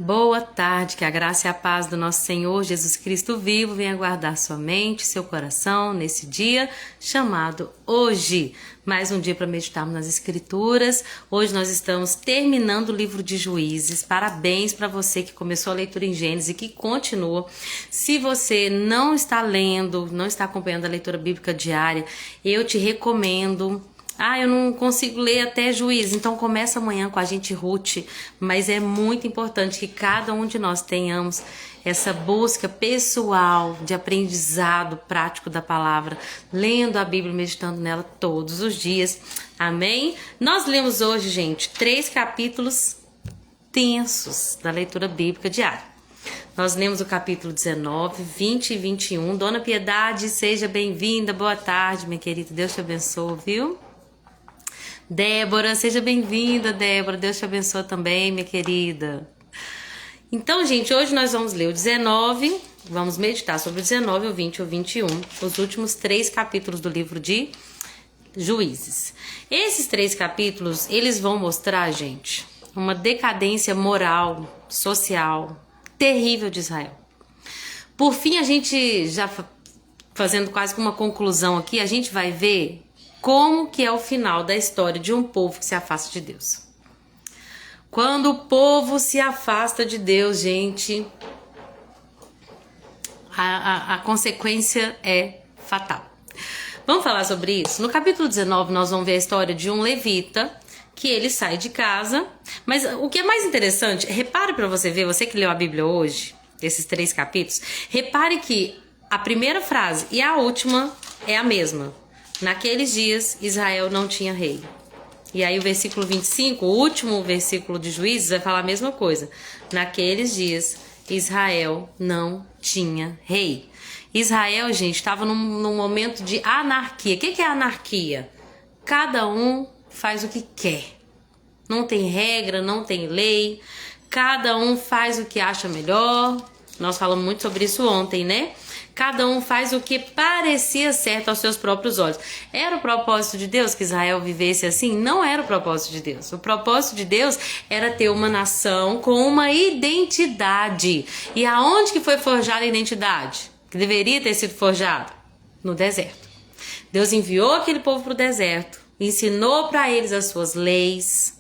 Boa tarde, que a graça e a paz do nosso Senhor Jesus Cristo vivo venha guardar sua mente, seu coração nesse dia chamado hoje. Mais um dia para meditarmos nas Escrituras. Hoje nós estamos terminando o livro de Juízes. Parabéns para você que começou a leitura em Gênesis e que continua. Se você não está lendo, não está acompanhando a leitura bíblica diária, eu te recomendo. Eu não consigo ler até Juízes, então começa amanhã com a gente, Ruth, mas é muito importante que cada um de nós tenhamos essa busca pessoal de aprendizado prático da palavra, lendo a Bíblia, meditando nela todos os dias, amém? Nós lemos hoje, gente, 3 capítulos tensos da leitura bíblica diária. Nós lemos o capítulo 19, 20 e 21. Dona Piedade, seja bem-vinda, boa tarde, minha querida, Deus te abençoe, viu? Débora, seja bem-vinda, Débora. Deus te abençoe também, minha querida. Então, gente, hoje nós vamos ler o 19, vamos meditar sobre o 19, o 20 e o 21, os últimos 3 capítulos do livro de Juízes. Esses 3 capítulos, eles vão mostrar, gente, uma decadência moral, social, terrível de Israel. Por fim, a gente já fazendo quase que uma conclusão aqui, a gente vai ver como que é o final da história de um povo que se afasta de Deus. Quando o povo se afasta de Deus, gente, a consequência é fatal. Vamos falar sobre isso? No capítulo 19, nós vamos ver a história de um levita, que ele sai de casa. Mas o que é mais interessante, repare para você ver, você que leu a Bíblia hoje, esses 3 capítulos, repare que a primeira frase e a última é a mesma. Naqueles dias, Israel não tinha rei. E aí o versículo 25, o último versículo de Juízes, vai falar a mesma coisa. Naqueles dias, Israel não tinha rei. Israel, gente, estava num momento de anarquia. O que é anarquia? Cada um faz o que quer. Não tem regra, não tem lei. Cada um faz o que acha melhor. Nós falamos muito sobre isso ontem, né? Cada um faz o que parecia certo aos seus próprios olhos. Era o propósito de Deus que Israel vivesse assim? Não era o propósito de Deus. O propósito de Deus era ter uma nação com uma identidade. E aonde que foi forjada a identidade? Que deveria ter sido forjada? No deserto. Deus enviou aquele povo para o deserto, ensinou para eles as suas leis.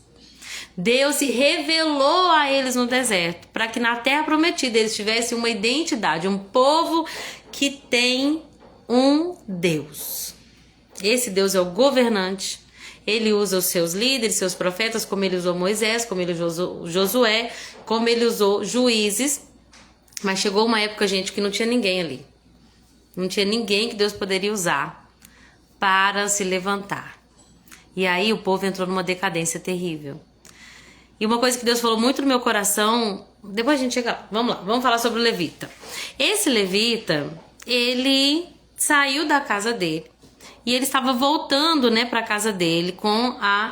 Deus se revelou a eles no deserto, para que na terra prometida eles tivessem uma identidade, um povo que tem um Deus. Esse Deus é o governante. Ele usa os seus líderes, seus profetas, como ele usou Moisés, como ele usou Josué, como ele usou juízes. Mas chegou uma época, gente, que não tinha ninguém ali. Não tinha ninguém que Deus poderia usar para se levantar. E aí o povo entrou numa decadência terrível. E uma coisa que Deus falou muito no meu coração, depois a gente chega lá, vamos falar sobre o levita. Esse levita, ele saiu da casa dele e ele estava voltando, né, para a casa dele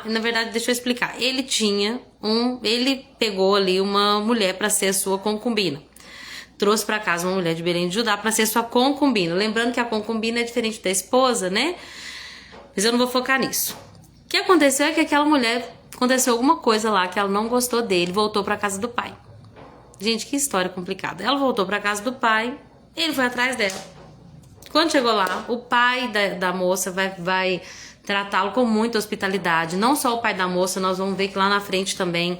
na verdade, deixa eu explicar. Ele pegou ali uma mulher para ser sua concubina. Trouxe para casa uma mulher de Belém de Judá para ser sua concubina. Lembrando que a concubina é diferente da esposa, né? Mas eu não vou focar nisso. O que aconteceu é que aquela mulher, aconteceu alguma coisa lá que ela não gostou dele, voltou para casa do pai. Gente, que história complicada. Ela voltou para casa do pai, ele foi atrás dela. Quando chegou lá, o pai da moça vai tratá-lo com muita hospitalidade. Não só o pai da moça, nós vamos ver que lá na frente também,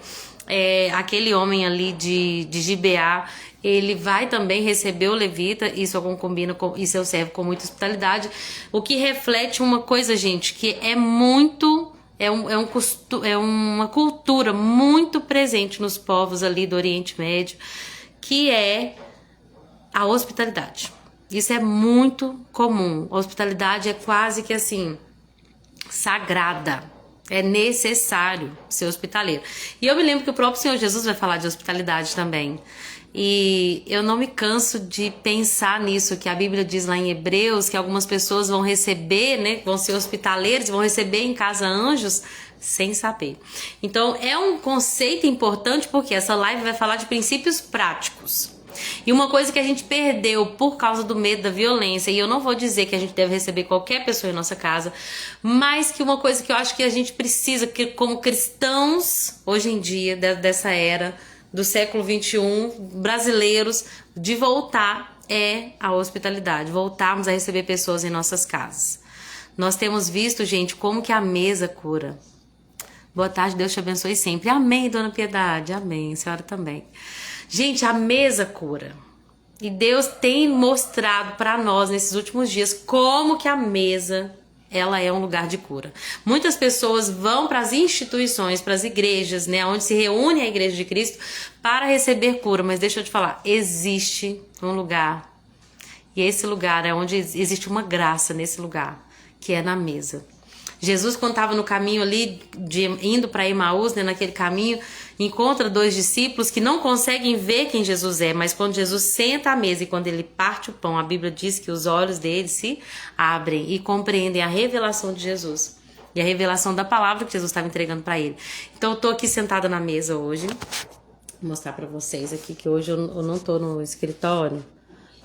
aquele homem ali de Gibeá, ele vai também receber o levita e sua concubina e seu servo com muita hospitalidade. O que reflete uma coisa, gente, que é muito... É uma cultura muito presente nos povos ali do Oriente Médio, que é a hospitalidade. Isso é muito comum. A hospitalidade é quase que assim, sagrada. É necessário ser hospitaleiro. E eu me lembro que o próprio Senhor Jesus vai falar de hospitalidade também. E eu não me canso de pensar nisso, que a Bíblia diz lá em Hebreus que algumas pessoas vão receber, né, vão ser hospitaleiros, vão receber em casa anjos sem saber. Então é um conceito importante porque essa live vai falar de princípios práticos. E uma coisa que a gente perdeu por causa do medo da violência, e eu não vou dizer que a gente deve receber qualquer pessoa em nossa casa, mas que uma coisa que eu acho que a gente precisa, que como cristãos, hoje em dia, dessa era, do século XXI, brasileiros, de voltar é a hospitalidade, voltarmos a receber pessoas em nossas casas. Nós temos visto, gente, como que a mesa cura. Boa tarde, Deus te abençoe sempre. Amém, Dona Piedade, amém, a senhora também. Gente, a mesa cura. E Deus tem mostrado para nós nesses últimos dias como que a mesa, ela é um lugar de cura. Muitas pessoas vão para as instituições, para as igrejas, né, onde se reúne a Igreja de Cristo para receber cura. Mas deixa eu te falar, existe um lugar. E esse lugar é onde existe uma graça nesse lugar, que é na mesa. Jesus, quando estava no caminho ali, indo para Emaús, né, naquele caminho, encontra 2 discípulos que não conseguem ver quem Jesus é, mas quando Jesus senta à mesa e quando ele parte o pão, a Bíblia diz que os olhos deles se abrem e compreendem a revelação de Jesus e a revelação da palavra que Jesus estava entregando para ele. Então eu tô aqui sentada na mesa hoje, vou mostrar para vocês aqui que hoje eu não tô no escritório.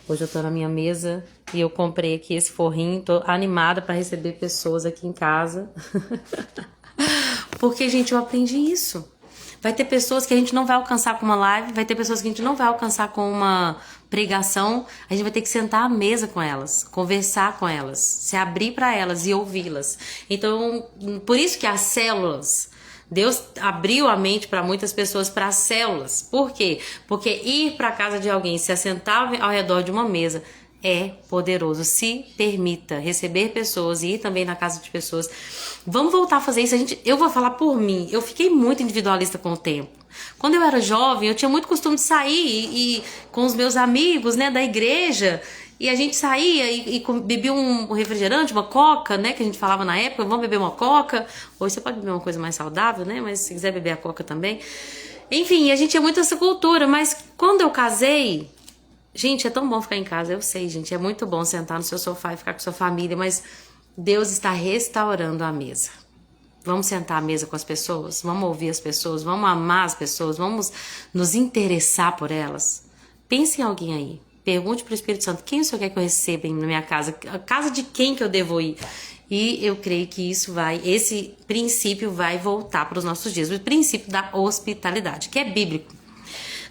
Hoje eu tô na minha mesa e eu comprei aqui esse forrinho, tô animada para receber pessoas aqui em casa. Porque, gente, eu aprendi isso. Vai ter pessoas que a gente não vai alcançar com uma live, vai ter pessoas que a gente não vai alcançar com uma pregação. A gente vai ter que sentar à mesa com elas, conversar com elas, se abrir para elas e ouvi-las. Então, por isso que as células... Deus abriu a mente para muitas pessoas para as células. Por quê? Porque ir para a casa de alguém, se assentar ao redor de uma mesa, é poderoso. Se permita receber pessoas e ir também na casa de pessoas. Vamos voltar a fazer isso. Eu vou falar por mim. Eu fiquei muito individualista com o tempo. Quando eu era jovem, eu tinha muito costume de sair e com os meus amigos, né, da igreja. E a gente saía e bebia um refrigerante, uma coca, né? Que a gente falava na época, vamos beber uma coca. Hoje você pode beber uma coisa mais saudável, né? Mas se quiser beber a coca também. Enfim, a gente tinha muito essa cultura. Mas quando eu casei... Gente, é tão bom ficar em casa, eu sei, gente. É muito bom sentar no seu sofá e ficar com sua família. Mas Deus está restaurando a mesa. Vamos sentar à mesa com as pessoas? Vamos ouvir as pessoas? Vamos amar as pessoas? Vamos nos interessar por elas? Pense em alguém aí. Pergunte para o Espírito Santo, quem o Senhor quer que eu receba na minha casa? A casa de quem que eu devo ir? E eu creio que esse princípio vai voltar para os nossos dias. O princípio da hospitalidade, que é bíblico.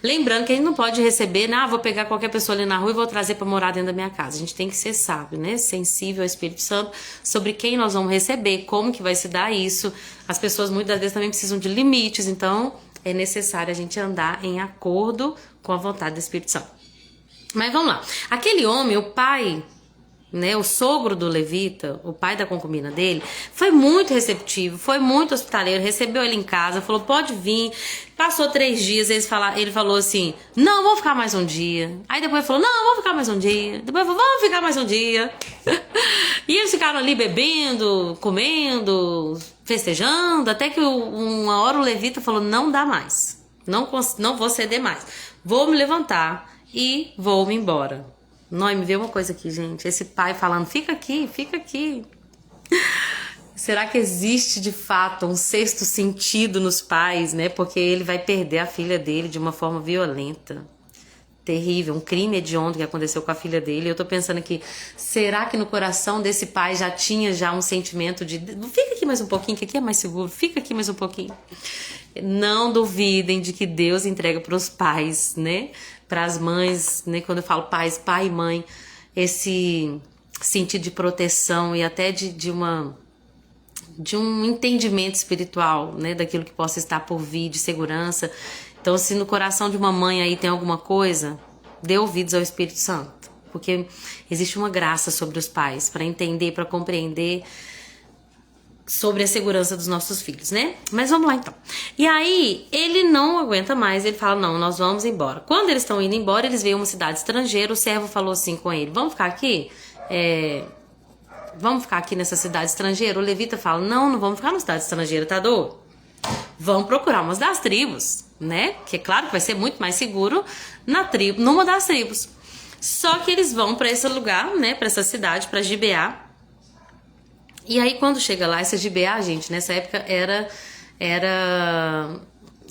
Lembrando que a gente não pode receber, vou pegar qualquer pessoa ali na rua e vou trazer para morar dentro da minha casa. A gente tem que ser sábio, né? Sensível ao Espírito Santo sobre quem nós vamos receber, como que vai se dar isso. As pessoas muitas vezes também precisam de limites, então é necessário a gente andar em acordo com a vontade do Espírito Santo. Mas vamos lá. Aquele homem, o pai, né, o sogro do levita, o pai da concubina dele, foi muito receptivo, foi muito hospitaleiro, recebeu ele em casa, falou, pode vir. Passou 3 dias, ele falou assim, não, vamos ficar mais um dia. Aí depois ele falou, não, vamos ficar mais um dia. Depois falou, vamos ficar mais um dia. E eles ficaram ali bebendo, comendo, festejando, até que uma hora o levita falou, não dá mais, não vou ceder mais, vou me levantar e vou-me embora. Me veio uma coisa aqui, gente. Esse pai falando, fica aqui, fica aqui. Será que existe, de fato, um sexto sentido nos pais, né? Porque ele vai perder a filha dele de uma forma violenta. Terrível, um crime hediondo que aconteceu com a filha dele. Eu tô pensando aqui, será que no coração desse pai já tinha um sentimento de... Fica aqui mais um pouquinho, que aqui é mais seguro. Fica aqui mais um pouquinho. Não duvidem de que Deus entrega para os pais, né? Para as mães, né? Quando eu falo pais, pai e mãe, esse sentido de proteção e até de um entendimento espiritual, né? Daquilo que possa estar por vir, de segurança. Então, se no coração de uma mãe aí tem alguma coisa, dê ouvidos ao Espírito Santo. Porque existe uma graça sobre os pais para entender, para compreender sobre a segurança dos nossos filhos, né? Mas vamos lá então. E aí, ele não aguenta mais, ele fala, não, nós vamos embora. Quando eles estão indo embora, eles veem uma cidade estrangeira, o servo falou assim com ele, vamos ficar aqui? Vamos ficar aqui nessa cidade estrangeira? O levita fala, não vamos ficar na cidade estrangeira, tá doido? Vamos procurar umas das tribos, né? Que é claro que vai ser muito mais seguro numa das tribos. Só que eles vão para esse lugar, né? Para essa cidade, para Gibeá. E aí quando chega lá, essa Gibeá, gente, nessa época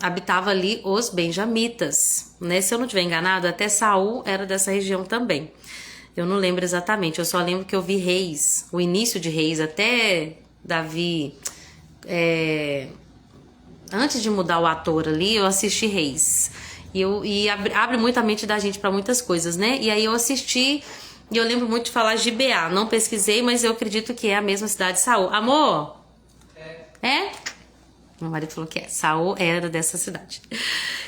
habitava ali os benjamitas, né? Se eu não estiver enganado, até Saul era dessa região também. Eu não lembro exatamente, eu só lembro que eu vi Reis, o início de Reis, até Davi, antes de mudar o ator ali, eu assisti Reis. Abre muito a mente da gente para muitas coisas, né? E aí eu assisti e eu lembro muito de falar de Gibeá. Não pesquisei, mas eu acredito que é a mesma cidade de Saul. Amor? É? Meu marido falou que é. Saul era dessa cidade.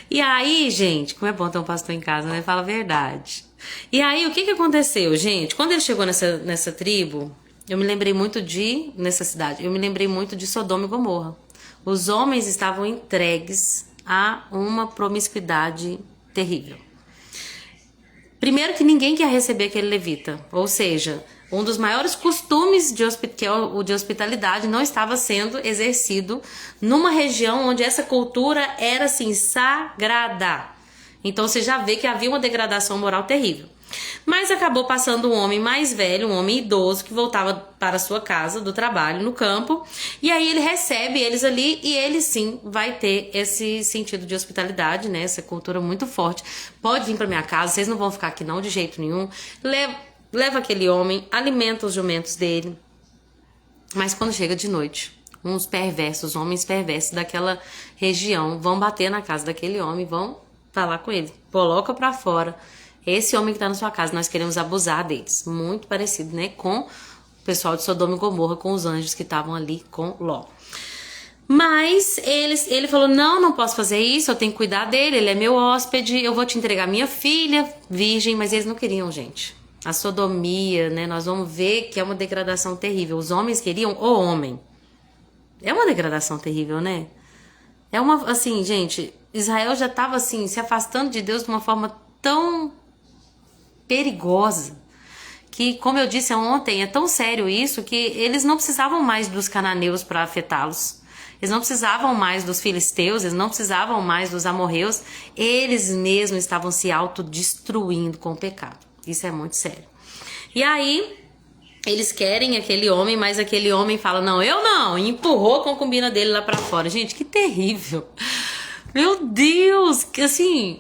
E aí, gente, como é bom ter um pastor em casa, né? Fala a verdade. E aí, o que aconteceu, gente? Quando ele chegou nessa tribo, eu me lembrei muito nessa cidade, eu me lembrei muito de Sodoma e Gomorra. Os homens estavam entregues a uma promiscuidade terrível. Primeiro que ninguém quer receber aquele levita, ou seja, um dos maiores costumes que é o de hospitalidade não estava sendo exercido numa região onde essa cultura era assim sagrada. Então você já vê que havia uma degradação moral terrível. Mas acabou passando um homem mais velho, um homem idoso, que voltava para a sua casa do trabalho no campo. E aí ele recebe eles ali e ele sim vai ter esse sentido de hospitalidade, né? Essa cultura muito forte. Pode vir para minha casa, vocês não vão ficar aqui não de jeito nenhum. Leva aquele homem, alimenta os jumentos dele. Mas quando chega de noite, uns perversos, homens perversos daquela região vão bater na casa daquele homem, vão falar com ele. Coloca para fora. Esse homem que está na sua casa, nós queremos abusar deles. Muito parecido, né? Com o pessoal de Sodoma e Gomorra, com os anjos que estavam ali com Ló. Mas ele falou, não posso fazer isso, eu tenho que cuidar dele, ele é meu hóspede, eu vou te entregar minha filha, virgem. Mas eles não queriam, gente. A sodomia, né? Nós vamos ver que é uma degradação terrível. Os homens queriam o homem. É uma degradação terrível, né? É uma, assim, gente, Israel já estava assim, se afastando de Deus de uma forma tão perigosa, que, como eu disse ontem, é tão sério isso que eles não precisavam mais dos cananeus para afetá-los. Eles não precisavam mais dos filisteus, eles não precisavam mais dos amorreus. Eles mesmos estavam se autodestruindo com o pecado. Isso é muito sério. E aí, eles querem aquele homem, mas aquele homem fala, não, eu não, e empurrou a concubina dele lá para fora. Gente, que terrível. Meu Deus, que assim...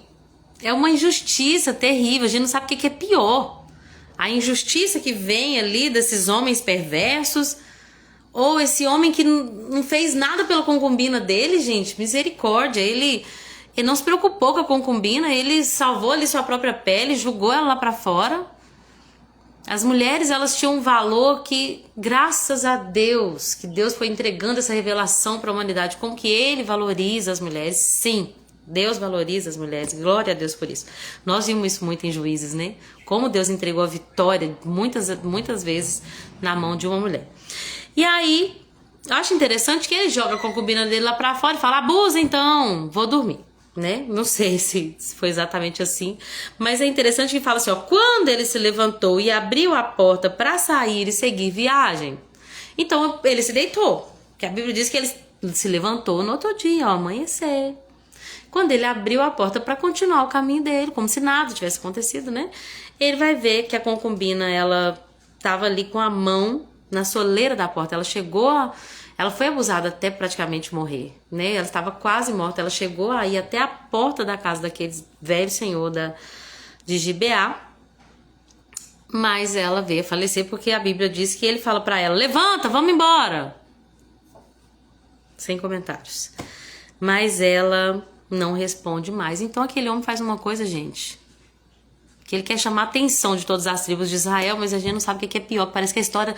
É uma injustiça terrível, a gente não sabe o que é pior. A injustiça que vem ali desses homens perversos, ou esse homem que não fez nada pela concubina dele, gente, misericórdia. Ele não se preocupou com a concubina, ele salvou ali sua própria pele, jogou ela lá pra fora. As mulheres, elas tinham um valor que, graças a Deus, que Deus foi entregando essa revelação para a humanidade, como que ele valoriza as mulheres, sim. Deus valoriza as mulheres, glória a Deus por isso. Nós vimos isso muito em Juízes, né? Como Deus entregou a vitória muitas vezes na mão de uma mulher. E aí, eu acho interessante que ele joga a concubina dele lá pra fora e fala, abusa então, vou dormir, né? Não sei se foi exatamente assim, mas é interessante que fala assim, ó, quando ele se levantou e abriu a porta para sair e seguir viagem, então ele se deitou, que a Bíblia diz que ele se levantou no outro dia, ao amanhecer. Quando ele abriu a porta para continuar o caminho dele, como se nada tivesse acontecido, né? Ele vai ver que a concubina, ela estava ali com a mão na soleira da porta. Ela foi abusada até praticamente morrer, né? Ela estava quase morta. Ela chegou a ir até a porta da casa daquele velho senhor de Gibeá. Mas ela veio a falecer porque a Bíblia diz que ele fala para ela, levanta, vamos embora. Sem comentários. Mas ela não responde mais. Então aquele homem faz uma coisa, gente, que ele quer chamar a atenção de todas as tribos de Israel, mas a gente não sabe o que é pior. Parece que a história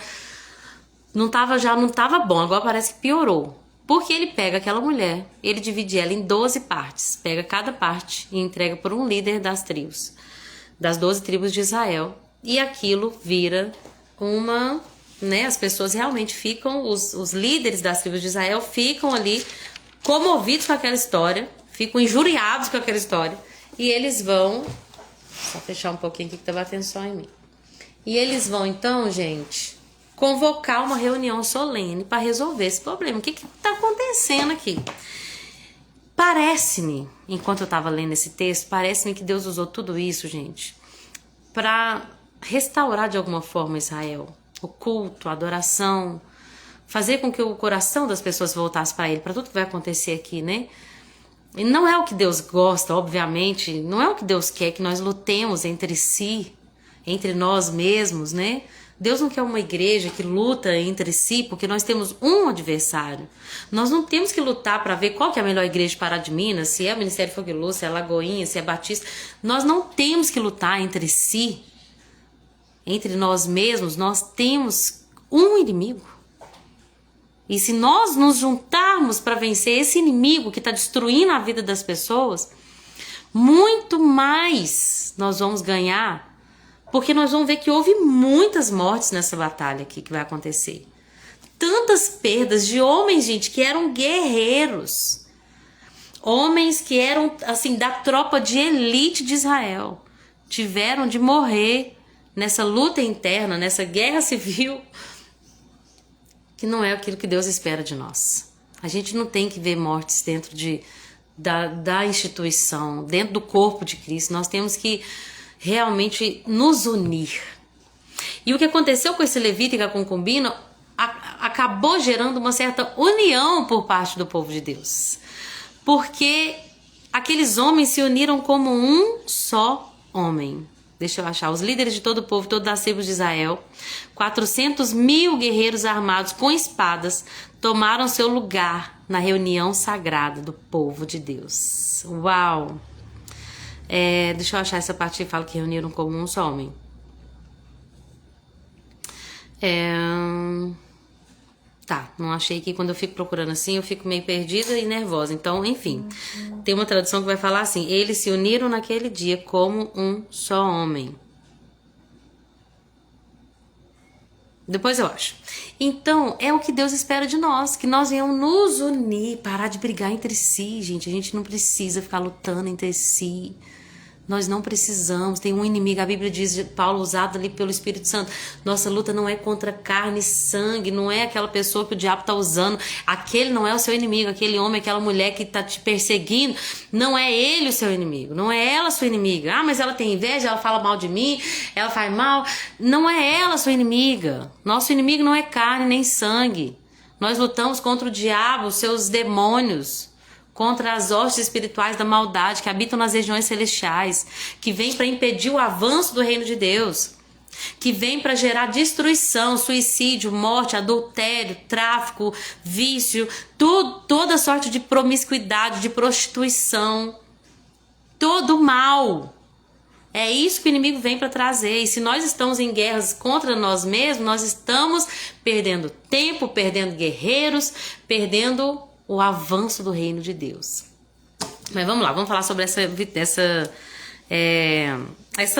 não tava bom, agora parece que piorou. Porque ele pega aquela mulher, ele divide ela em 12 partes, pega cada parte e entrega por um líder das tribos, das 12 tribos de Israel, e aquilo vira uma, né, as pessoas realmente ficam, os líderes das tribos de Israel ficam ali comovidos com aquela história, ficam injuriados com aquela história, e eles vão, só fechar um pouquinho aqui que tá batendo só em mim, e eles vão então, gente, convocar uma reunião solene para resolver esse problema. O que tá acontecendo aqui? Parece-me, enquanto eu estava lendo esse texto, parece-me que Deus usou tudo isso, gente, para restaurar de alguma forma Israel, o culto, a adoração, fazer com que o coração das pessoas voltasse para Ele, para tudo que vai acontecer aqui, né? E não é o que Deus gosta, obviamente, não é o que Deus quer que nós lutemos entre si, entre nós mesmos, né? Deus não quer uma igreja que luta entre si, porque nós temos um adversário. Nós não temos que lutar para ver qual que é a melhor igreja de Pará de Minas, se é o Ministério Fogo e Luz, se é Lagoinha, se é Batista. Nós não temos que lutar entre si, entre nós mesmos. Nós temos um inimigo. E se nós nos juntarmos para vencer esse inimigo que está destruindo a vida das pessoas, muito mais nós vamos ganhar. Porque nós vamos ver que houve muitas mortes nessa batalha aqui que vai acontecer. Tantas perdas de homens, gente, que eram guerreiros. Homens que eram, assim, da tropa de elite de Israel. Tiveram de morrer nessa luta interna, nessa guerra civil, que não é aquilo que Deus espera de nós. A gente não tem que ver mortes dentro da instituição, dentro do corpo de Cristo. Nós temos que realmente nos unir. E o que aconteceu com esse levita e com a concubina acabou gerando uma certa união por parte do povo de Deus. Porque aqueles homens se uniram como um só homem. Deixa eu achar. Os líderes de todo o povo, todas as tribos de Israel, 400.000 guerreiros armados com espadas, tomaram seu lugar na reunião sagrada do povo de Deus. Uau! Deixa eu achar essa parte que fala que reuniram como um só homem. Tá, não achei aqui. Quando eu fico procurando assim, eu fico meio perdida e nervosa. Então, enfim, tem uma tradução que vai falar assim: eles se uniram naquele dia como um só homem. Depois eu acho. Então, é o que Deus espera de nós, que nós venhamos nos unir, parar de brigar entre si, gente. A gente não precisa ficar lutando entre si. Nós não precisamos, tem um inimigo, a Bíblia diz, Paulo, usado ali pelo Espírito Santo, nossa luta não é contra carne e sangue, não é aquela pessoa que o diabo está usando, aquele não é o seu inimigo, aquele homem, aquela mulher que está te perseguindo, não é ele o seu inimigo, não é ela a sua inimiga. Ah, mas ela tem inveja, ela fala mal de mim, ela faz mal. Não é ela a sua inimiga. Nosso inimigo não é carne nem sangue. Nós lutamos contra o diabo, seus demônios, contra as hostes espirituais da maldade que habitam nas regiões celestiais, que vêm para impedir o avanço do reino de Deus, que vêm para gerar destruição, suicídio, morte, adultério, tráfico, vício, toda sorte de promiscuidade, de prostituição, todo mal. É isso que o inimigo vem para trazer. E se nós estamos em guerras contra nós mesmos, nós estamos perdendo tempo, perdendo guerreiros, perdendo o avanço do reino de Deus. Mas vamos lá, vamos falar sobre essa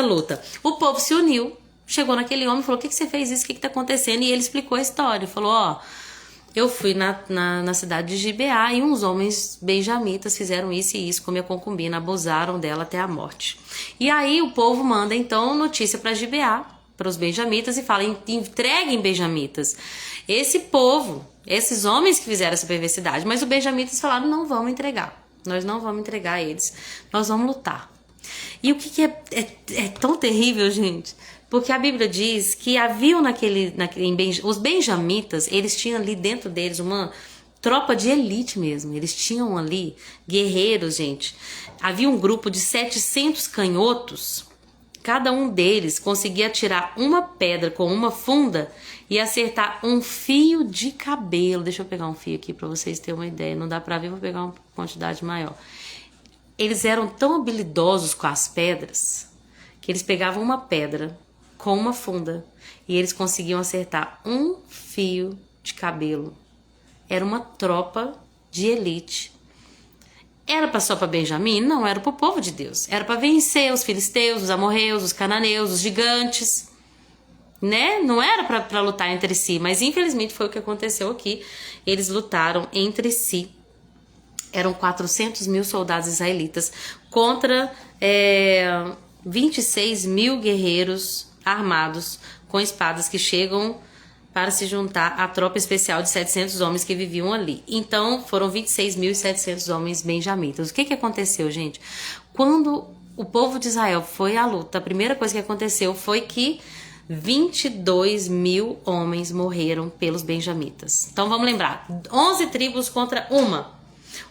luta. O povo se uniu, chegou naquele homem e falou: o que você fez isso? O que está acontecendo? E ele explicou a história. Falou: eu fui na cidade de Gibeá e uns homens benjamitas fizeram isso e isso com minha concubina, abusaram dela até a morte. E aí o povo manda então notícia para Gibeá, para os benjamitas, e fala: entreguem benjamitas. Esse povo, esses homens que fizeram essa perversidade, mas os benjamitas falaram: não vamos entregar, nós não vamos entregar eles, nós vamos lutar. E o que é tão terrível, gente? Porque a Bíblia diz que haviam os benjamitas, eles tinham ali dentro deles uma tropa de elite mesmo, eles tinham ali guerreiros, gente. Havia um grupo de 700 canhotos, cada um deles conseguia tirar uma pedra com uma funda e acertar um fio de cabelo. Deixa eu pegar um fio aqui para vocês terem uma ideia. Não dá para ver, vou pegar uma quantidade maior. Eles eram tão habilidosos com as pedras que eles pegavam uma pedra com uma funda e eles conseguiam acertar um fio de cabelo. Era uma tropa de elite. Era só para Benjamim? Não, era para o povo de Deus. Era para vencer os filisteus, os amorreus, os cananeus, os gigantes, né? Não era para lutar entre si, mas infelizmente foi o que aconteceu aqui. Eles lutaram entre si. Eram 400.000 soldados israelitas contra 26.000 guerreiros armados com espadas que chegam para se juntar à tropa especial de 700 homens que viviam ali. Então foram 26.700 homens benjamitas. O que aconteceu, gente? Quando o povo de Israel foi à luta, a primeira coisa que aconteceu foi que 22.000 homens morreram pelos benjamitas. Então vamos lembrar, 11 tribos contra uma.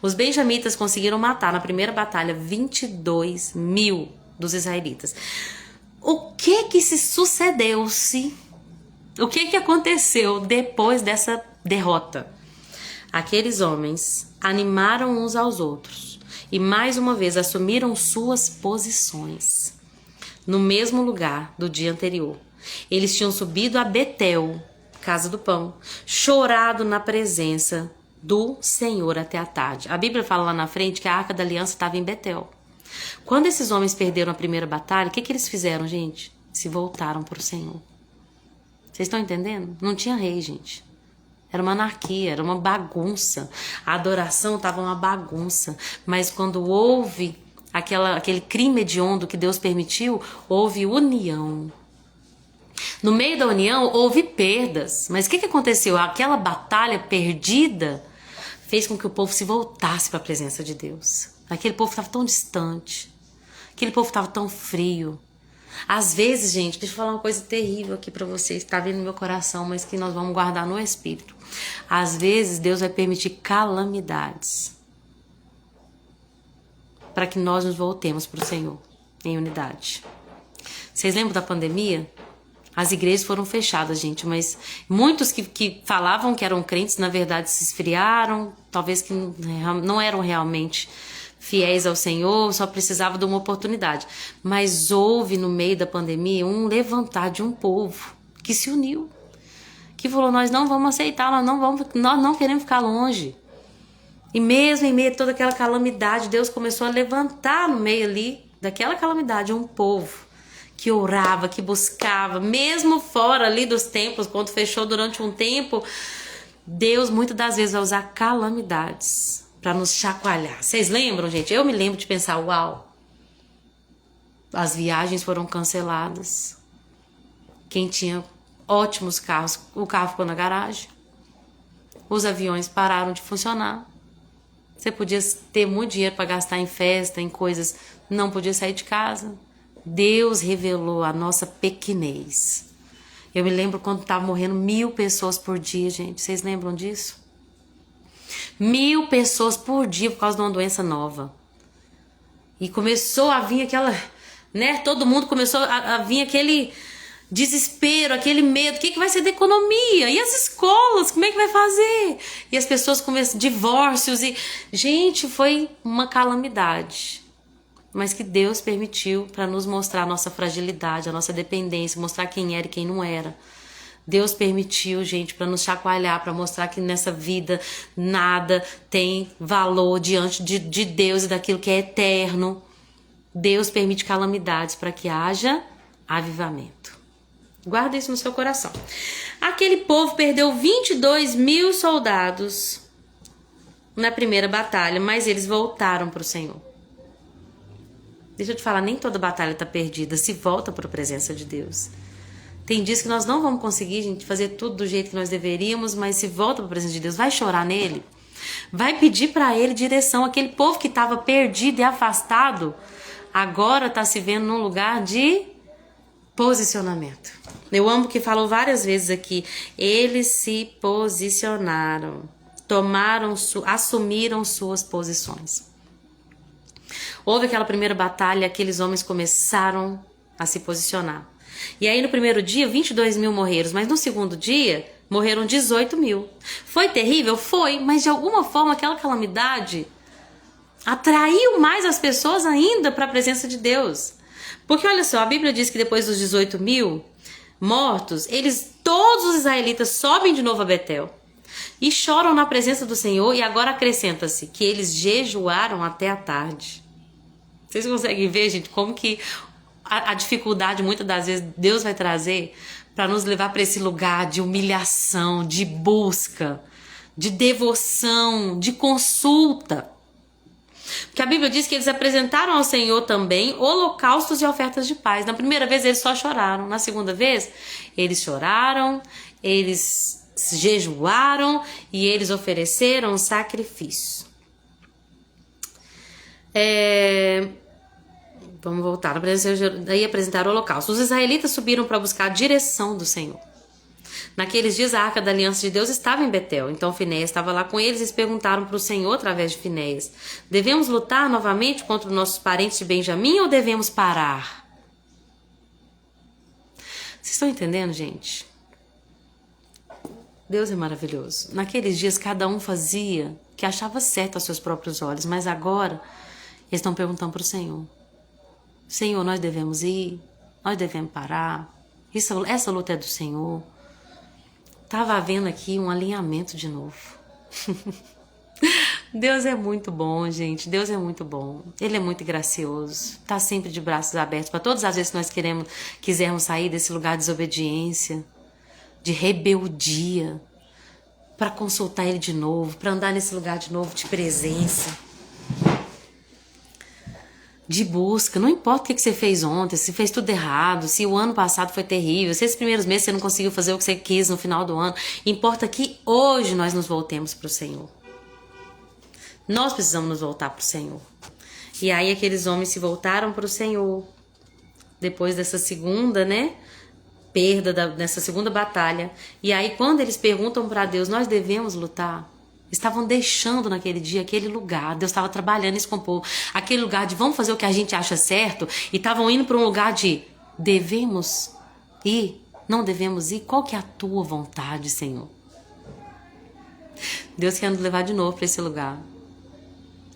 Os benjamitas conseguiram matar na primeira batalha 22.000 dos israelitas. O que se sucedeu-se O que aconteceu depois dessa derrota? Aqueles homens animaram uns aos outros e mais uma vez assumiram suas posições no mesmo lugar do dia anterior. Eles tinham subido a Betel, casa do pão, chorado na presença do Senhor até a tarde. A Bíblia fala lá na frente que a Arca da Aliança estava em Betel. Quando esses homens perderam a primeira batalha, o que eles fizeram, gente? Se voltaram para o Senhor. Vocês estão entendendo? Não tinha rei, gente. Era uma anarquia, era uma bagunça. A adoração estava uma bagunça. Mas quando houve aquele crime hediondo que Deus permitiu, houve união. No meio da união, houve perdas. Mas o que aconteceu? Aquela batalha perdida fez com que o povo se voltasse para a presença de Deus. Aquele povo estava tão distante. Aquele povo estava tão frio. Às vezes, gente, deixa eu falar uma coisa terrível aqui pra vocês, tá vindo no meu coração, mas que nós vamos guardar no espírito. Às vezes, Deus vai permitir calamidades para que nós nos voltemos pro Senhor em unidade. Vocês lembram da pandemia? As igrejas foram fechadas, gente, mas muitos que falavam que eram crentes, na verdade, se esfriaram, talvez que não eram realmente fiéis ao Senhor, só precisava de uma oportunidade. Mas houve no meio da pandemia um levantar de um povo que se uniu, que falou: nós não vamos aceitar, nós não queremos ficar longe. E mesmo em meio a toda aquela calamidade, Deus começou a levantar no meio ali daquela calamidade um povo que orava, que buscava, mesmo fora ali dos templos, quando fechou durante um tempo. Deus muitas das vezes vai usar calamidades para nos chacoalhar. Vocês lembram, gente? Eu me lembro de pensar: uau, as viagens foram canceladas. Quem tinha ótimos carros, o carro ficou na garagem. Os aviões pararam de funcionar. Você podia ter muito dinheiro para gastar em festa, em coisas, não podia sair de casa. Deus revelou a nossa pequenez. Eu me lembro quando estava morrendo 1000 pessoas por dia, gente. Vocês lembram disso? 1000 pessoas por dia por causa de uma doença nova. E começou a vir aquela, né? Todo mundo começou a vir aquele desespero, aquele medo. O que vai ser da economia? E as escolas? Como é que vai fazer? E as pessoas começam, divórcios e... Gente, foi uma calamidade. Mas que Deus permitiu para nos mostrar a nossa fragilidade, a nossa dependência, mostrar quem era e quem não era. Deus permitiu, gente, para nos chacoalhar, para mostrar que nessa vida nada tem valor diante de Deus e daquilo que é eterno. Deus permite calamidades para que haja avivamento. Guarda isso no seu coração. Aquele povo perdeu 22.000 soldados na primeira batalha, mas eles voltaram para o Senhor. Deixa eu te falar, nem toda batalha está perdida, se volta para a presença de Deus. Tem dias que nós não vamos conseguir, gente, fazer tudo do jeito que nós deveríamos, mas se volta para a presença de Deus, vai chorar nele, vai pedir para ele direção. Aquele povo que estava perdido e afastado, agora está se vendo num lugar de posicionamento. Eu amo que falou várias vezes aqui, eles se posicionaram, assumiram suas posições. Houve aquela primeira batalha, aqueles homens começaram a se posicionar. E aí no primeiro dia, 22.000 morreram, mas no segundo dia, morreram 18.000. Foi terrível? Foi, mas de alguma forma aquela calamidade atraiu mais as pessoas ainda para a presença de Deus. Porque olha só, a Bíblia diz que depois dos 18.000 mortos, todos os israelitas sobem de novo a Betel e choram na presença do Senhor, e agora acrescenta-se que eles jejuaram até a tarde. Vocês conseguem ver, gente, como que a dificuldade muitas das vezes Deus vai trazer para nos levar para esse lugar de humilhação, de busca, de devoção, de consulta. Porque a Bíblia diz que eles apresentaram ao Senhor também holocaustos e ofertas de paz. Na primeira vez eles só choraram, na segunda vez eles choraram, eles jejuaram e eles ofereceram sacrifício. Vamos voltar. Daí apresentaram o holocausto. Os israelitas subiram para buscar a direção do Senhor. Naqueles dias a Arca da Aliança de Deus estava em Betel. Então Finéias estava lá com eles e perguntaram para o Senhor através de Finéias: devemos lutar novamente contra os nossos parentes de Benjamim ou devemos parar? Vocês estão entendendo, gente? Deus é maravilhoso. Naqueles dias, cada um fazia o que achava certo aos seus próprios olhos, mas agora eles estão perguntando para o Senhor. Senhor, nós devemos ir? Nós devemos parar? Essa luta é do Senhor? Estava havendo aqui um alinhamento de novo. Deus é muito bom, gente. Deus é muito bom. Ele é muito gracioso. Está sempre de braços abertos para todas as vezes que nós quisermos sair desse lugar de desobediência, de rebeldia, para consultar Ele de novo, para andar nesse lugar de novo de presença, de busca. Não importa o que você fez ontem, se fez tudo errado, se o ano passado foi terrível, se esses primeiros meses você não conseguiu fazer o que você quis no final do ano. Importa que hoje nós nos voltemos para o Senhor. Nós precisamos nos voltar para o Senhor. E aí aqueles homens se voltaram para o Senhor. Depois dessa segunda, perda, dessa segunda batalha. E aí quando eles perguntam para Deus, nós devemos lutar? Estavam deixando naquele dia aquele lugar. Deus estava trabalhando isso com o povo. Aquele lugar de vamos fazer o que a gente acha certo. E estavam indo para um lugar de devemos ir? Não devemos ir? Qual que é a tua vontade, Senhor? Deus quer nos levar de novo para esse lugar.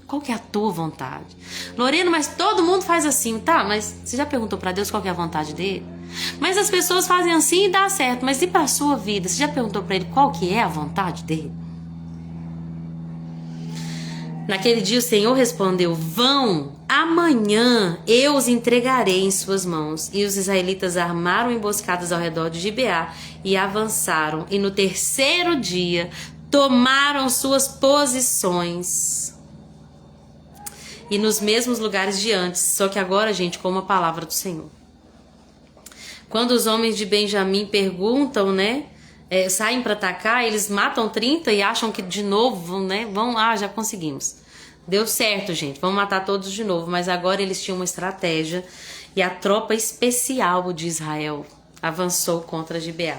Qual que é a tua vontade? Lorena, mas todo mundo faz assim, tá? Mas você já perguntou para Deus qual que é a vontade dele? Mas as pessoas fazem assim e dá certo. Mas e para a sua vida? Você já perguntou para ele qual que é a vontade dele? Naquele dia o Senhor respondeu, vão, amanhã eu os entregarei em suas mãos. E os israelitas armaram emboscadas ao redor de Gibeá e avançaram. E no terceiro dia tomaram suas posições. E nos mesmos lugares de antes, só que agora, gente, com uma palavra do Senhor. Quando os homens de Benjamim perguntam, saem para atacar, eles matam 30 e acham que de novo, já conseguimos. Deu certo, gente, vamos matar todos de novo, mas agora eles tinham uma estratégia e a tropa especial de Israel avançou contra Gibeá.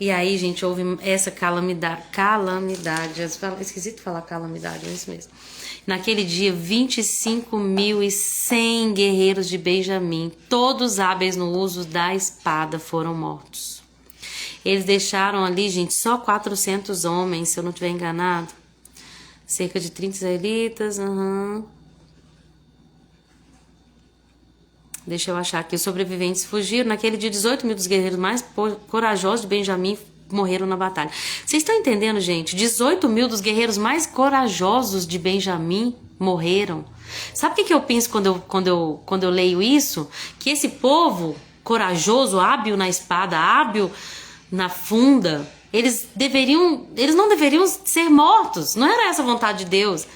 E aí, gente, houve essa calamidade, esquisito falar calamidade, é isso mesmo. Naquele dia, 25.100 guerreiros de Benjamim, todos hábeis no uso da espada, foram mortos. Eles deixaram ali, gente, só 400 homens, se eu não estiver enganado. Cerca de 30 israelitas, Deixa eu achar aqui. Os sobreviventes fugiram. Naquele dia, 18.000 dos guerreiros mais corajosos de Benjamim morreram na batalha. Vocês estão entendendo, gente? 18.000 dos guerreiros mais corajosos de Benjamim morreram. Sabe o que eu penso quando eu leio isso? Que esse povo corajoso, hábil na espada, hábil na funda, eles não deveriam ser mortos. Não era essa a vontade de Deus.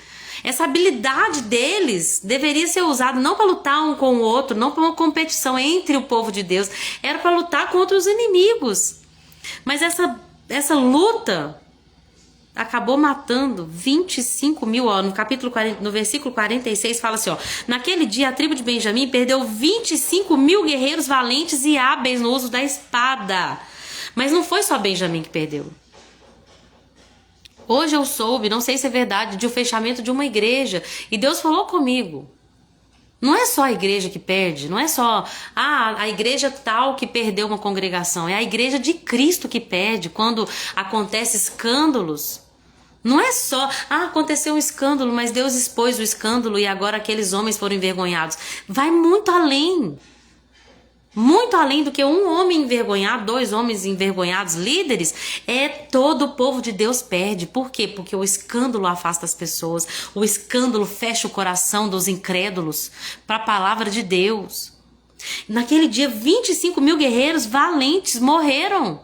Essa habilidade deles deveria ser usada não para lutar um com o outro, não para uma competição entre o povo de Deus, era para lutar contra os inimigos. Mas essa luta acabou matando 25.000, no versículo 46 fala assim, naquele dia a tribo de Benjamim perdeu 25.000 guerreiros valentes e hábeis no uso da espada. Mas não foi só Benjamim que perdeu. Hoje eu soube, não sei se é verdade, de um fechamento de uma igreja. E Deus falou comigo. Não é só a igreja que perde, não é só a igreja tal que perdeu uma congregação. É a igreja de Cristo que perde quando acontece escândalos. Não é só, aconteceu um escândalo, mas Deus expôs o escândalo e agora aqueles homens foram envergonhados. Vai muito além. Muito além do que um homem envergonhado, 2 homens envergonhados, líderes, todo o povo de Deus perde. Por quê? Porque o escândalo afasta as pessoas, o escândalo fecha o coração dos incrédulos para a palavra de Deus. Naquele dia, 25.000 guerreiros valentes morreram.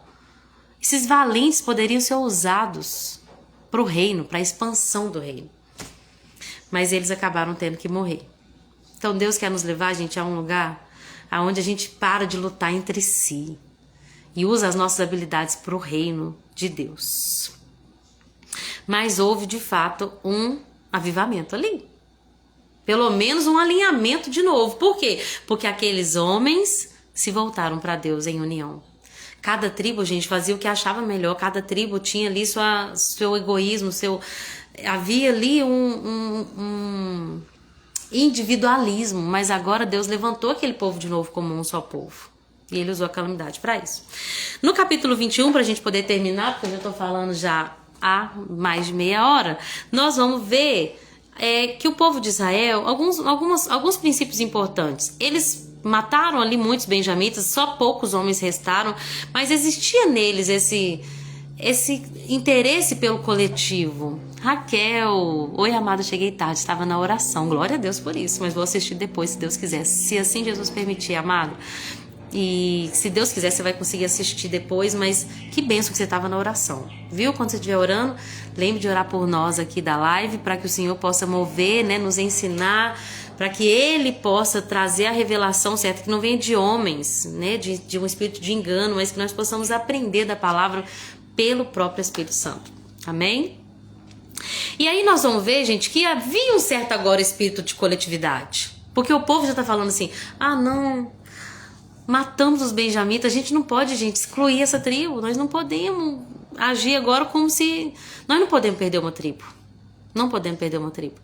Esses valentes poderiam ser usados para o reino, para a expansão do reino. Mas eles acabaram tendo que morrer. Então Deus quer nos levar, gente, a um lugar aonde a gente para de lutar entre si e usa as nossas habilidades para o reino de Deus. Mas houve, de fato, um avivamento ali. Pelo menos um alinhamento de novo. Por quê? Porque aqueles homens se voltaram para Deus em união. Cada tribo, gente, fazia o que achava melhor. Cada tribo tinha ali seu egoísmo, havia ali um individualismo, mas agora Deus levantou aquele povo de novo como um só povo. E ele usou a calamidade para isso. No capítulo 21, para a gente poder terminar, porque eu já estou falando já há mais de meia hora, nós vamos ver que o povo de Israel, alguns princípios importantes. Eles mataram ali muitos benjamitas, só poucos homens restaram, mas existia neles esse interesse pelo coletivo. Raquel, oi amada, cheguei tarde, estava na oração, glória a Deus por isso, mas vou assistir depois, se Deus quiser, se assim Jesus permitir, amado. E se Deus quiser, você vai conseguir assistir depois, mas que bênção que você estava na oração, viu? Quando você estiver orando, lembre de orar por nós aqui da live, para que o Senhor possa mover, né, nos ensinar, para que Ele possa trazer a revelação certa, que não venha de homens, né, de um espírito de engano, mas que nós possamos aprender da palavra pelo próprio Espírito Santo. Amém? E aí nós vamos ver, gente, que havia um certo agora espírito de coletividade, porque o povo já está falando assim, não... matamos os benjamitas, a gente não pode, gente, excluir essa tribo. Nós não podemos agir agora como se... Nós não podemos perder uma tribo. Não podemos perder uma tribo.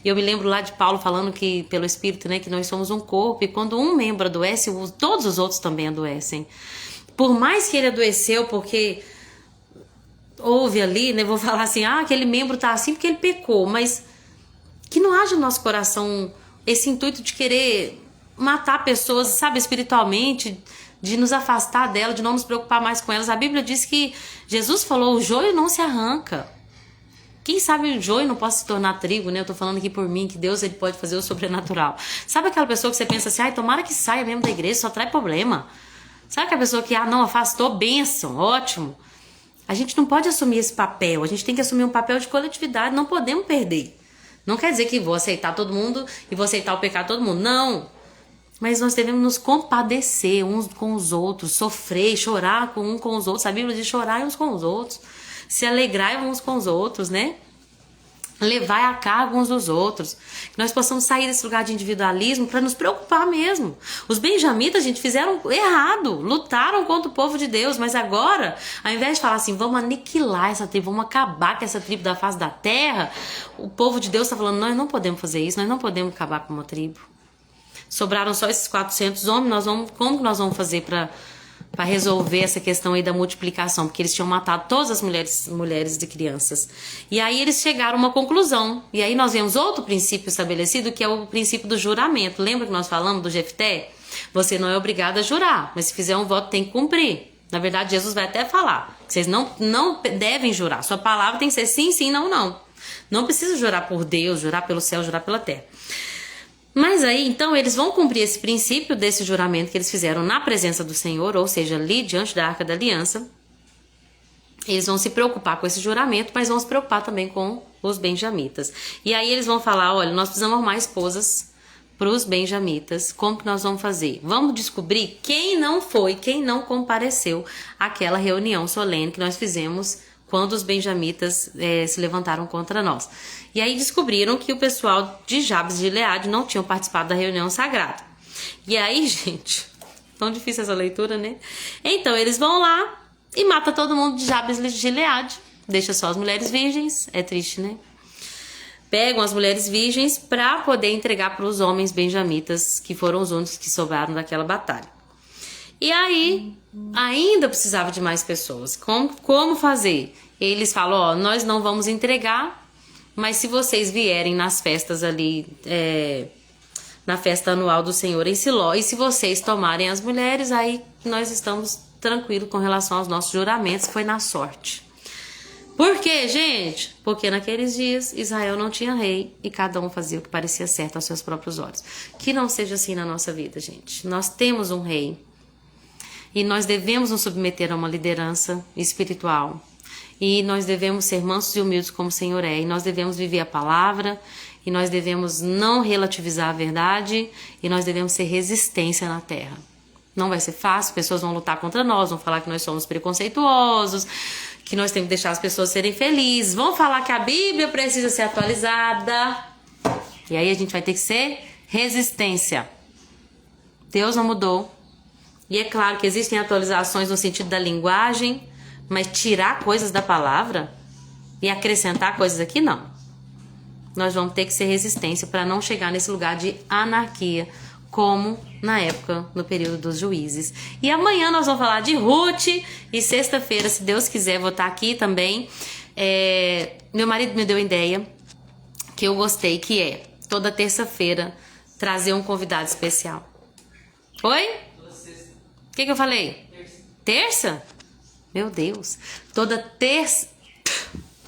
E eu me lembro lá de Paulo falando que, pelo Espírito, né, que nós somos um corpo, e quando um membro adoece, todos os outros também adoecem. Por mais que ele adoeceu, porque houve ali, né, vou falar assim, aquele membro tá assim porque ele pecou, mas que não haja no nosso coração esse intuito de querer matar pessoas, sabe, espiritualmente, de nos afastar dela, de não nos preocupar mais com elas. A Bíblia diz que Jesus falou, o joio não se arranca. Quem sabe o joio não pode se tornar trigo, né? Eu tô falando aqui por mim, que Deus ele pode fazer o sobrenatural. Sabe aquela pessoa que você pensa assim, tomara que saia mesmo da igreja, só traz problema. Sabe aquela pessoa que, não, afastou, bênção, ótimo. A gente não pode assumir esse papel, a gente tem que assumir um papel de coletividade, não podemos perder. Não quer dizer que vou aceitar todo mundo e vou aceitar o pecado de todo mundo, não. Mas nós devemos nos compadecer uns com os outros, sofrer, chorar uns com os outros. A Bíblia diz chorar uns com os outros, se alegrar uns com os outros, né? Levar a cargo uns dos outros. Que nós possamos sair desse lugar de individualismo para nos preocupar mesmo. Os benjamitas, gente, fizeram errado, lutaram contra o povo de Deus, mas agora, ao invés de falar assim, vamos aniquilar essa tribo, vamos acabar com essa tribo da face da terra, o povo de Deus está falando, nós não podemos fazer isso, nós não podemos acabar com uma tribo. Sobraram só esses 400 homens, como que nós vamos fazer para resolver essa questão aí da multiplicação? Porque eles tinham matado todas as mulheres e crianças. E aí eles chegaram a uma conclusão. E aí nós vemos outro princípio estabelecido, que é o princípio do juramento. Lembra que nós falamos do Jefté? Você não é obrigado a jurar, mas se fizer um voto tem que cumprir. Na verdade, Jesus vai até falar que vocês não devem jurar. Sua palavra tem que ser sim, sim, não, não. Não precisa jurar por Deus, jurar pelo céu, jurar pela terra. Mas aí, então, eles vão cumprir esse princípio desse juramento que eles fizeram na presença do Senhor, ou seja, ali diante da Arca da Aliança. Eles vão se preocupar com esse juramento, mas vão se preocupar também com os benjamitas. E aí eles vão falar, olha, nós precisamos arrumar esposas para os benjamitas. Como que nós vamos fazer? Vamos descobrir quem não foi, quem não compareceu àquela reunião solene que nós fizemos quando os benjamitas se levantaram contra nós. E aí descobriram que o pessoal de Jabes de Gileade não tinham participado da reunião sagrada. E aí, gente, tão difícil essa leitura, né? Então, eles vão lá e matam todo mundo de Jabes de Gileade. Deixa só as mulheres virgens. É triste, né? Pegam as mulheres virgens para poder entregar para os homens benjamitas, que foram os únicos que sobraram daquela batalha. E aí, ainda precisava de mais pessoas. Como fazer? Eles falam, nós não vamos entregar, mas se vocês vierem nas festas ali, na festa anual do Senhor em Siló, e se vocês tomarem as mulheres, aí nós estamos tranquilos com relação aos nossos juramentos, foi na sorte. Por quê, gente? Porque naqueles dias Israel não tinha rei e cada um fazia o que parecia certo aos seus próprios olhos. Que não seja assim na nossa vida, gente. Nós temos um rei. E nós devemos nos submeter a uma liderança espiritual. E nós devemos ser mansos e humildes como o Senhor é. E nós devemos viver a palavra. E nós devemos não relativizar a verdade. E nós devemos ser resistência na terra. Não vai ser fácil, pessoas vão lutar contra nós, vão falar que nós somos preconceituosos, que nós temos que deixar as pessoas serem felizes, vão falar que a Bíblia precisa ser atualizada. E aí a gente vai ter que ser resistência. Deus não mudou. E é claro que existem atualizações no sentido da linguagem, mas tirar coisas da palavra e acrescentar coisas aqui, não. Nós vamos ter que ser resistência para não chegar nesse lugar de anarquia, como na época, no período dos juízes. E amanhã nós vamos falar de Ruth, e sexta-feira, se Deus quiser, vou estar aqui também. Meu marido me deu uma ideia que eu gostei, que é toda terça-feira trazer um convidado especial. Oi? O que eu falei? Terça? Meu Deus.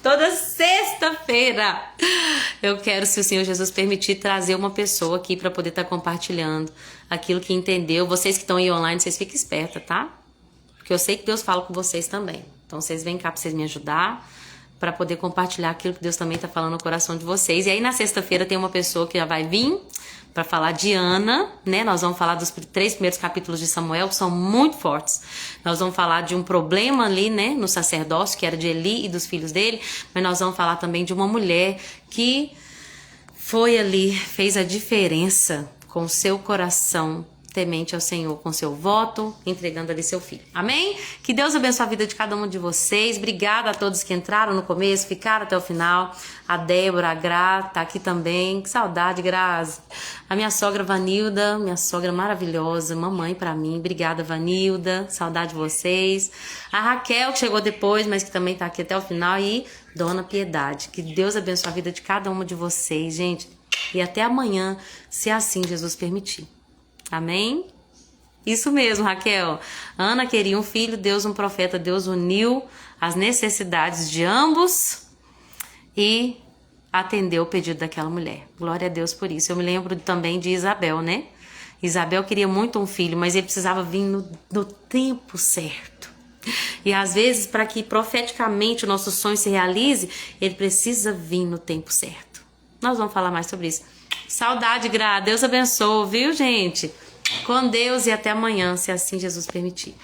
Toda sexta-feira eu quero, se o Senhor Jesus permitir, trazer uma pessoa aqui para poder estar compartilhando aquilo que entendeu. Vocês que estão aí online, vocês fiquem espertos, tá? Porque eu sei que Deus fala com vocês também. Então vocês vêm cá para vocês me ajudar, para poder compartilhar aquilo que Deus também está falando no coração de vocês. E aí na sexta-feira tem uma pessoa que já vai vir para falar de Ana, né? Nós vamos falar dos 3 primeiros capítulos de Samuel, que são muito fortes. Nós vamos falar de um problema ali, né, no sacerdócio, que era de Eli e dos filhos dele, mas nós vamos falar também de uma mulher que foi ali, fez a diferença com o seu coração temente ao Senhor, com seu voto, entregando ali seu filho. Amém? Que Deus abençoe a vida de cada um de vocês. Obrigada a todos que entraram no começo, ficaram até o final. A Débora, a Gra, tá aqui também. Que saudade, Grazi. A minha sogra Vanilda, minha sogra maravilhosa, mamãe pra mim. Obrigada, Vanilda. Saudade de vocês. A Raquel, que chegou depois, mas que também tá aqui até o final. E Dona Piedade. Que Deus abençoe a vida de cada uma de vocês, gente. E até amanhã, se assim Jesus permitir. Amém? Isso mesmo, Raquel. Ana queria um filho, Deus um profeta. Deus uniu as necessidades de ambos e atendeu o pedido daquela mulher. Glória a Deus por isso. Eu me lembro também de Isabel, né? Isabel queria muito um filho, mas ele precisava vir no tempo certo. E às vezes, para que profeticamente o nosso sonho se realize, ele precisa vir no tempo certo. Nós vamos falar mais sobre isso. Saudade, Gra. Deus abençoe, viu, gente? Com Deus e até amanhã, se assim Jesus permitir.